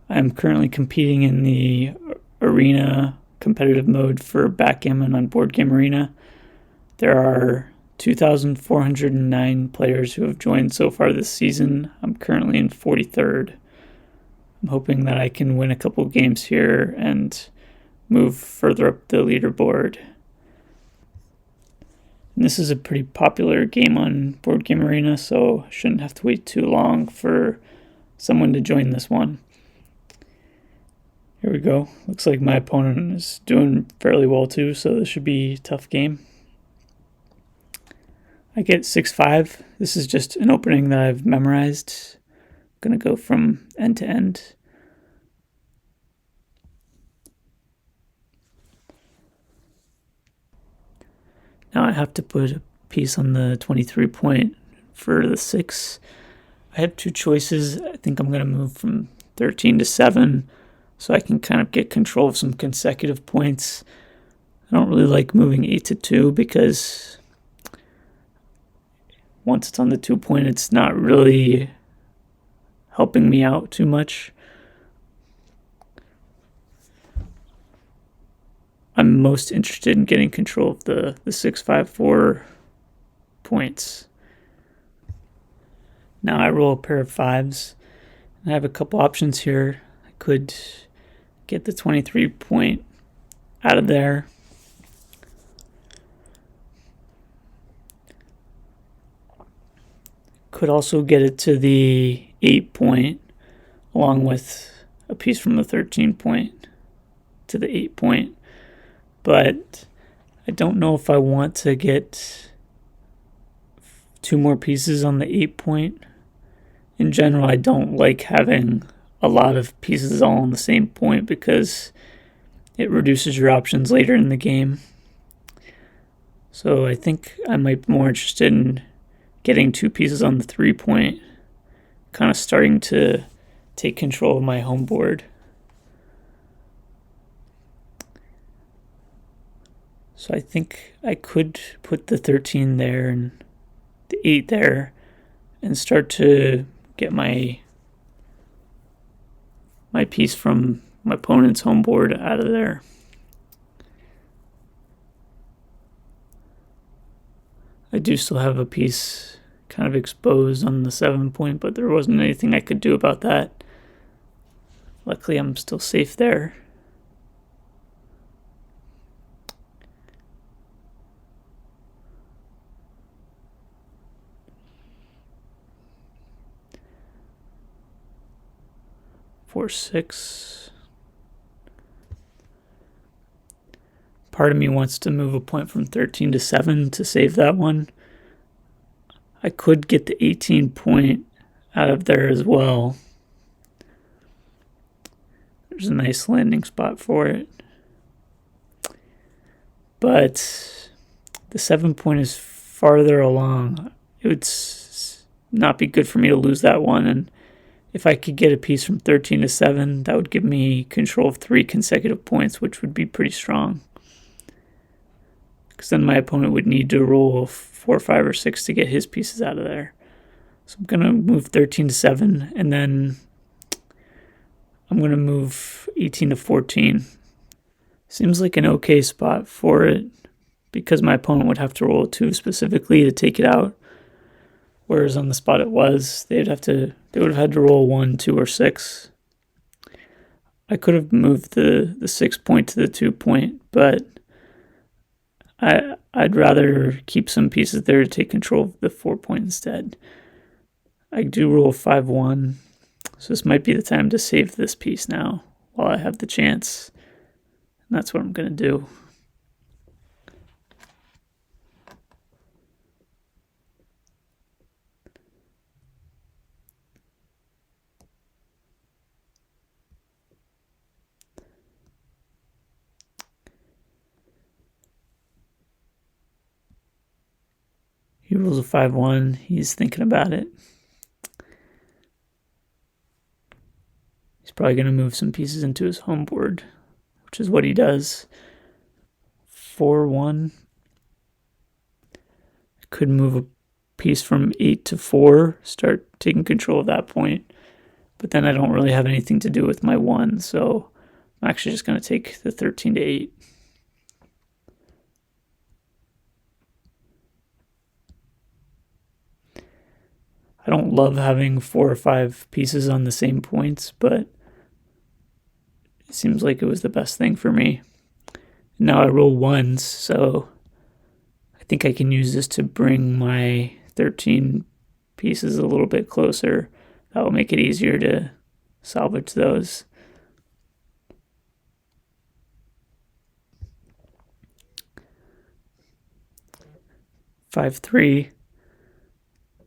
I'm currently competing in the arena competitive mode for Backgammon on Board Game Arena. There are 2,409 players who have joined so far this season. I'm currently in 43rd. I'm hoping that I can win a couple games here and move further up the leaderboard. And this is a pretty popular game on Board Game Arena, so I shouldn't have to wait too long for someone to join this one. Here we go. Looks like my opponent is doing fairly well too, so this should be a tough game. I get 6-5. This is just an opening that I've memorized. I'm going to go from end to end. Now I have to put a piece on the 23 point for the 6. I have two choices. I think I'm going to move from 13 to 7 so I can kind of get control of some consecutive points. I don't really like moving 8 to 2 because once it's on the 2 point, it's not really helping me out too much. I'm most interested in getting control of the 6-5-4 points. Now I roll a pair of 5s. I have a couple options here. I could get the 23 point out of there. Could also get it to the 8 point along with a piece from the 13 point to the 8 point. But I don't know if I want to get 2 more pieces on the 8 point. In general, I don't like having a lot of pieces all on the same point because it reduces your options later in the game. So I think I might be more interested in getting 2 pieces on the 3 point, kind of starting to take control of my home board. So I think I could put the 13 there and the 8 there and start to get my piece from my opponent's home board out of there. I do still have a piece kind of exposed on the 7 point, but there wasn't anything I could do about that. Luckily, I'm still safe there. Four, 6. Part of me wants to move a point from 13 to 7 to save that one. I could get the 18 point out of there as well. There's a nice landing spot for it. But the 7 point is farther along. It would not be good for me to lose that one. And if I could get a piece from 13 to 7, that would give me control of 3 consecutive points, which would be pretty strong. Because then my opponent would need to roll 4, 5, or 6 to get his pieces out of there. So I'm going to move 13 to 7, and then I'm going to move 18 to 14. Seems like an okay spot for it, because my opponent would have to roll a 2 specifically to take it out. Whereas on the spot it was, they would have had to roll 1, 2, or 6. I could have moved the 6 point to the 2 point, but I'd rather keep some pieces there to take control of the 4 point instead. I do roll 5-1, so this might be the time to save this piece now while I have the chance. And that's what I'm going to do. He rolls a 5-1. He's thinking about it. He's probably going to move some pieces into his home board, which is what he does. 4-1. I could move a piece from 8 to 4, start taking control of that point. but then I don't really have anything to do with my 1, so I'm actually just going to take the 13 to 8. I don't love having 4 or 5 pieces on the same points, but it seems like it was the best thing for me. Now I roll 1s, so I think I can use this to bring my 13 pieces a little bit closer. That will make it easier to salvage those. Five, 3.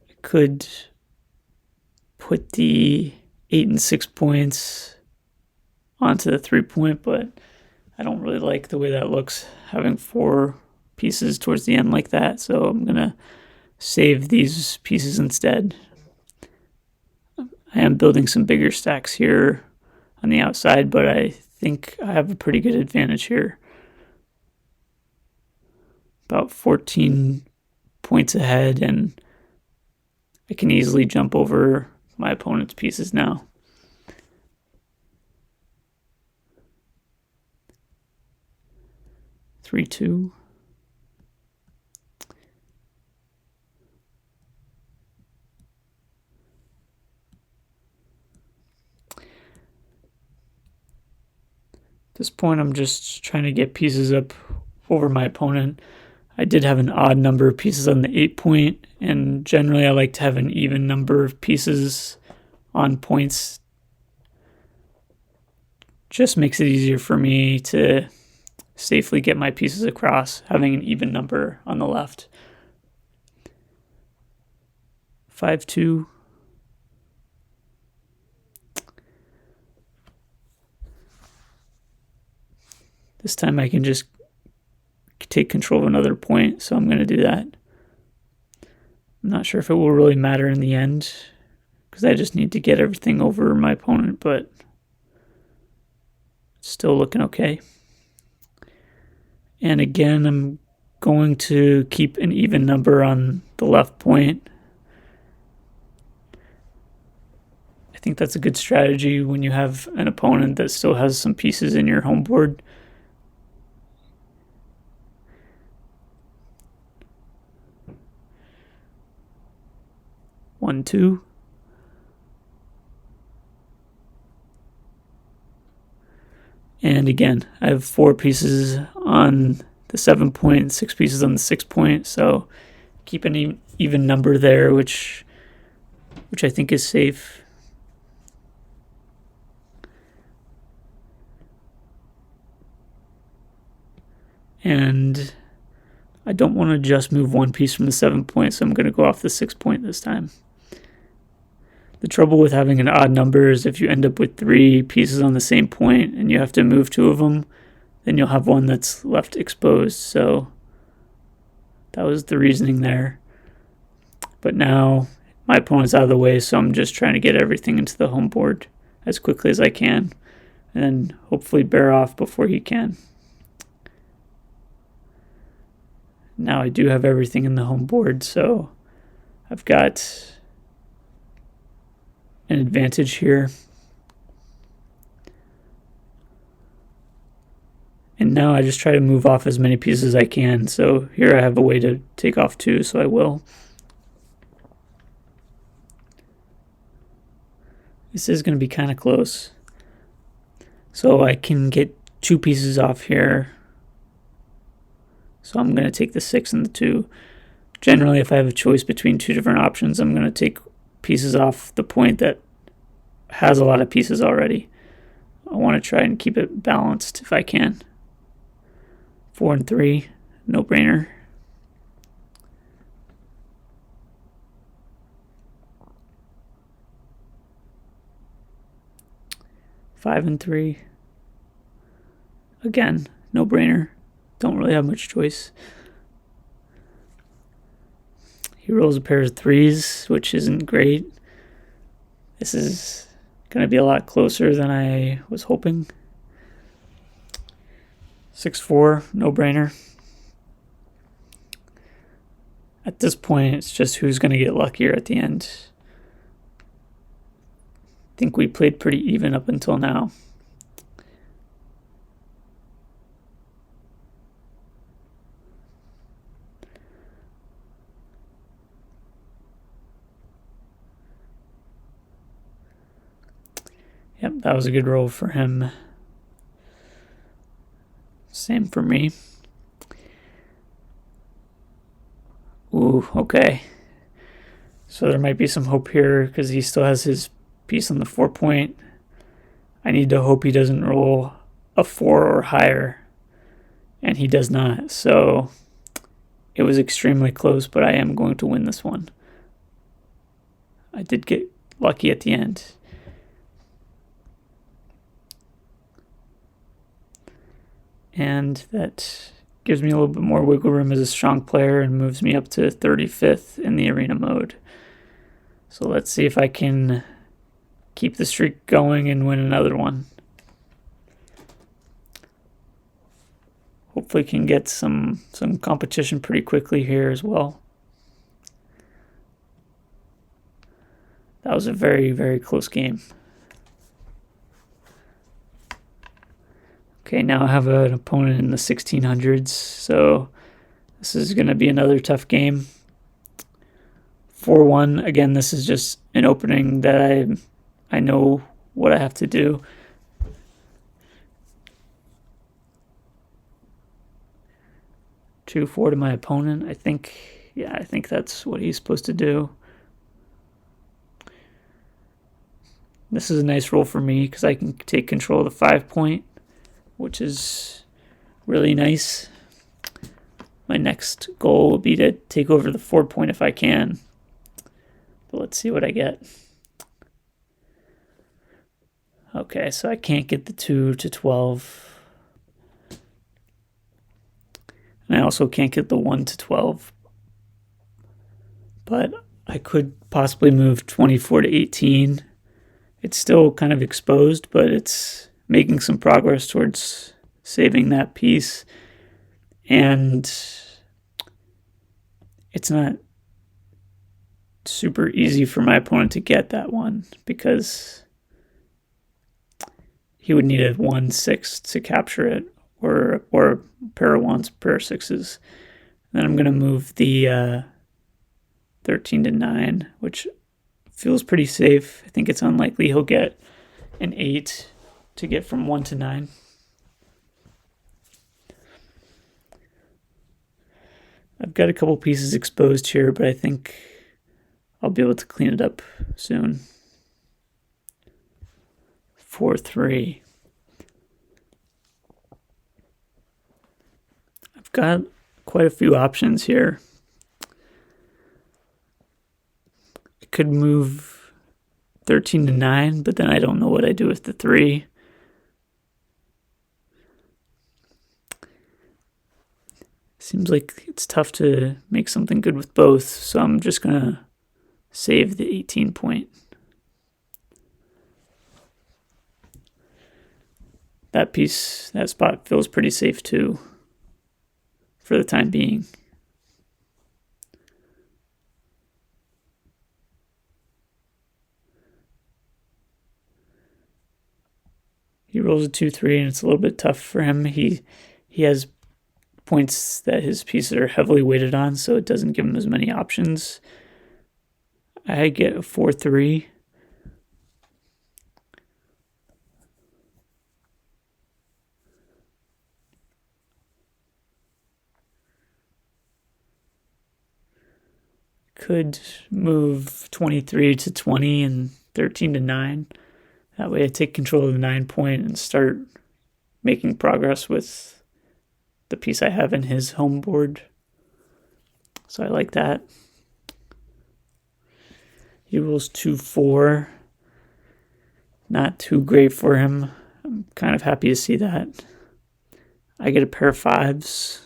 I could put the 8 and 6 points onto the 3-point, but I don't really like the way that looks, having 4 pieces towards the end like that, so I'm going to save these pieces instead. I am building some bigger stacks here on the outside, but I think I have a pretty good advantage here. About 14 points ahead, and I can easily jump over my opponent's pieces now. Three, 2. At this point, I'm just trying to get pieces up over my opponent. I did have an odd number of pieces on the 8-point, and generally I like to have an even number of pieces on points. Just makes it easier for me to safely get my pieces across, having an even number on the left. 5, 2. This time I can just take control of another point, so I'm going to do that. I'm not sure if it will really matter in the end, because I just need to get everything over my opponent, but it's still looking okay. And again, I'm going to keep an even number on the left point. I think that's a good strategy when you have an opponent that still has some pieces in your home board. One, 2. And again, I have 4 pieces on the 7-point, 6 pieces on the 6-point, so keep an even number there, which I think is safe. And I don't want to just move 1 piece from the 7-point, so I'm going to go off the 6-point this time. The trouble with having an odd number is if you end up with 3 pieces on the same point and you have to move 2 of them, then you'll have one that's left exposed. So that was the reasoning there. But now my opponent's out of the way, so I'm just trying to get everything into the home board as quickly as I can, and then hopefully bear off before he can. Now I do have everything in the home board, so I've got an advantage here. And now I just try to move off as many pieces as I can. So here I have a way to take off 2, so I will. This is going to be kind of close. So I can get 2 pieces off here. So I'm going to take the 6 and the 2. Generally, if I have a choice between 2 different options, I'm going to take pieces off the point that has a lot of pieces already. I want to try and keep it balanced if I can. 4 and 3, no brainer. Five and 3. Again, no brainer. Don't really have much choice. He rolls a pair of 3s, which isn't great. This is going to be a lot closer than I was hoping. 6-4, no brainer. At this point, it's just who's going to get luckier at the end. think we played pretty even up until now. Yep, that was a good roll for him. Same for me. Ooh, okay. So there might be some hope here because he still has his piece on the 4-point. I need to hope he doesn't roll a 4 or higher, and he does not. So it was extremely close, but I am going to win this one. I did get lucky at the end. And that gives me a little bit more wiggle room as a strong player and moves me up to 35th in the arena mode. So let's see if I can keep the streak going and win another one. Hopefully can get some competition pretty quickly here as well. That was a very, very close game. Okay, now I have an opponent in the 1600s, so this is going to be another tough game. 4-1. Again, this is just an opening that I know what I have to do. Two 4 to my opponent. I think that's what he's supposed to do. This is a nice roll for me because I can take control of the 5-point, which is really nice. My next goal will be to take over the 4-point if I can. But let's see what I get. Okay, so I can't get the 2 to 12. And I also can't get the 1 to 12. But I could possibly move 24 to 18. It's still kind of exposed, but it's making some progress towards saving that piece. And it's not super easy for my opponent to get that one because he would need a 1-6 to capture it, or a pair of 1s, pair of 6s. Then I'm going to move the 13 to 9, which feels pretty safe. I think it's unlikely he'll get an 8 to get from 1 to 9. I've got a couple pieces exposed here, but I think I'll be able to clean it up soon. 4-3. I've got quite a few options here. I could move 13 to 9, but then I don't know what I do with the 3. Seems like it's tough to make something good with both, so I'm just going to save the 18-point. That spot feels pretty safe too, for the time being. He rolls a 2-3, and it's a little bit tough for him. He has points that his pieces are heavily weighted on, so it doesn't give him as many options. I get a 4-3. Could move 23 to 20 and 13 to 9. That way I take control of the 9-point and start making progress with the piece I have in his home board. So I like that. He rolls 2-4. Not too great for him. I'm kind of happy to see that. I get a pair of 5s.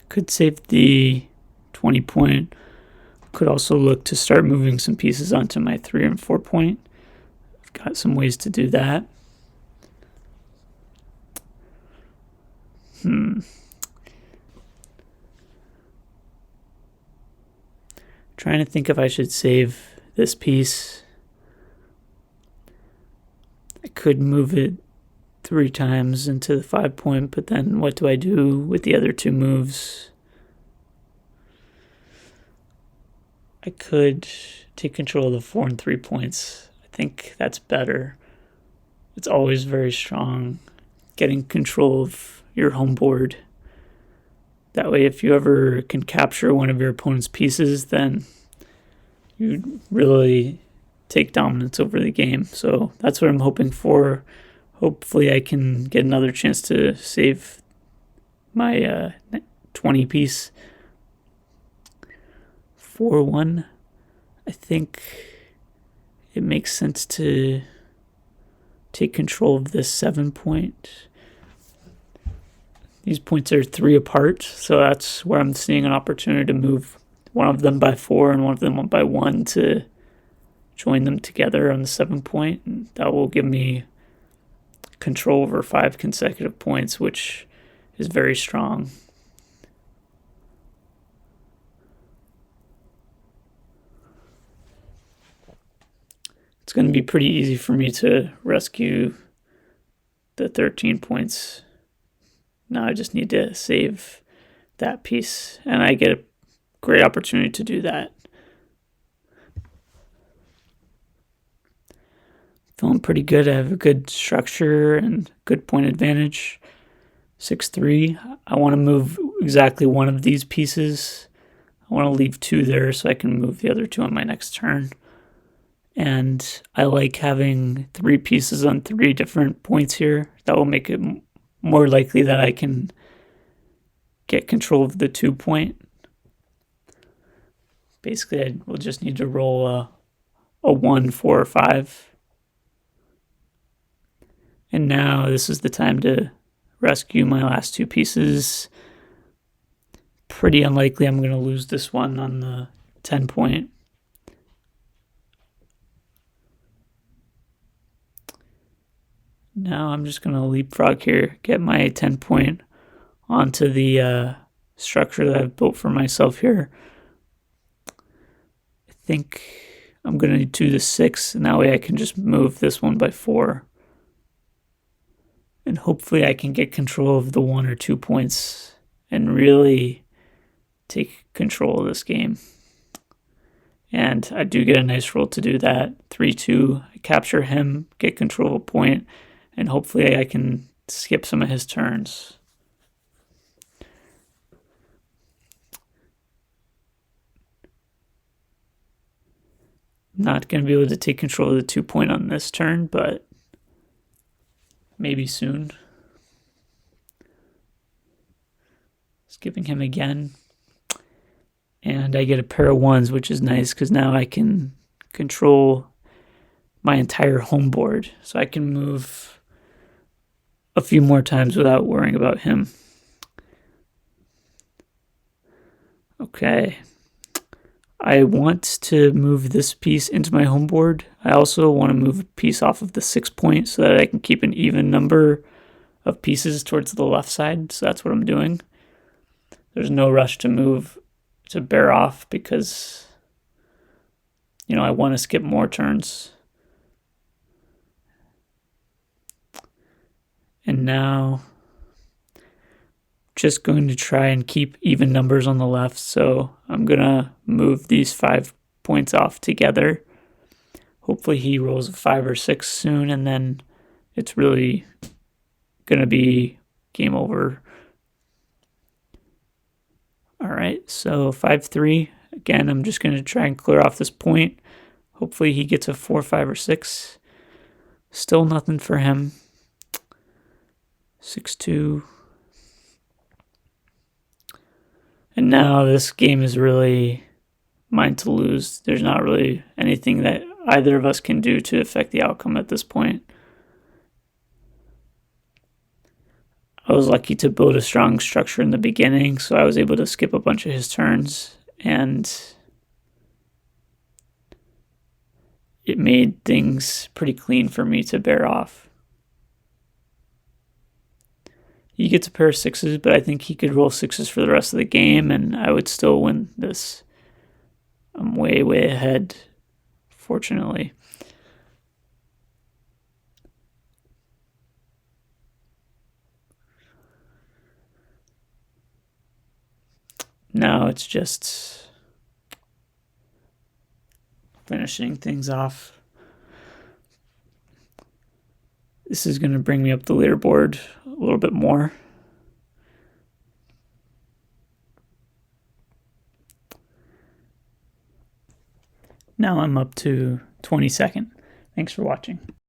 Could save the 20-point. Could also look to start moving some pieces onto my 3 and 4-point. I've got some ways to do that. Trying to think if I should save this piece could move it 3 times into the 5 point, but then what do I do with the other 2 moves? I could take control of the 4 and 3 points. I think that's better. It's always very strong getting control of your home board. That way, if you ever can capture one of your opponent's pieces, then you really take dominance over the game. So that's what I'm hoping for. Hopefully I can get another chance to save my 20 piece. 4-1. I think it makes sense to take control of this 7 point. These points are 3 apart, so that's where I'm seeing an opportunity to move one of them by 4 and one of them by 1 to join them together on the 7 point. And that will give me control over 5 consecutive points, which is very strong. It's going to be pretty easy for me to rescue the 13 points. Now I just need to save that piece, and I get a great opportunity to do that. Feeling pretty good. I have a good structure and good point advantage. 6-3. I want to move exactly one of these pieces. I want to leave 2 there so I can move the other 2 on my next turn. And I like having 3 pieces on 3 different points here. That will make it more likely that I can get control of the 2 point. Basically, I will just need to roll a 1, 4, or 5. And now this is the time to rescue my last 2 pieces. Pretty unlikely I'm going to lose this one on the 10 point. Now I'm just going to leapfrog here, get my 10 point onto the structure that I've built for myself here. I think I'm going to do the 6, and that way I can just move this one by 4. And hopefully I can get control of the 1 or 2 points and really take control of this game. And I do get a nice roll to do that. 3-2, I capture him, get control of a point, and hopefully I can skip some of his turns. Not going to be able to take control of the 2 point on this turn, but maybe soon. Skipping him again. And I get a pair of 1s, which is nice because now I can control my entire home board. So I can move a few more times without worrying about him. Okay. I want to move this piece into my home board. I also want to move a piece off of the 6 point so that I can keep an even number of pieces towards the left side. So that's what I'm doing. There's no rush to move to bear off because, I want to skip more turns. And now, just going to try and keep even numbers on the left. So I'm going to move these 5 points off together. Hopefully he rolls a 5 or 6 soon, and then it's really going to be game over. All right, so 5-3. Again, I'm just going to try and clear off this point. Hopefully he gets a 4, 5, or 6. Still nothing for him. 6-2. And now this game is really mine to lose. There's not really anything that either of us can do to affect the outcome at this point. I was lucky to build a strong structure in the beginning, so I was able to skip a bunch of his turns, and it made things pretty clean for me to bear off. He gets a pair of 6s, but I think he could roll 6s for the rest of the game, and I would still win this. I'm way, way ahead, fortunately. now it's just finishing things off. This is going to bring me up the leaderboard a little bit more. Now I'm up to 22nd. Thanks for watching.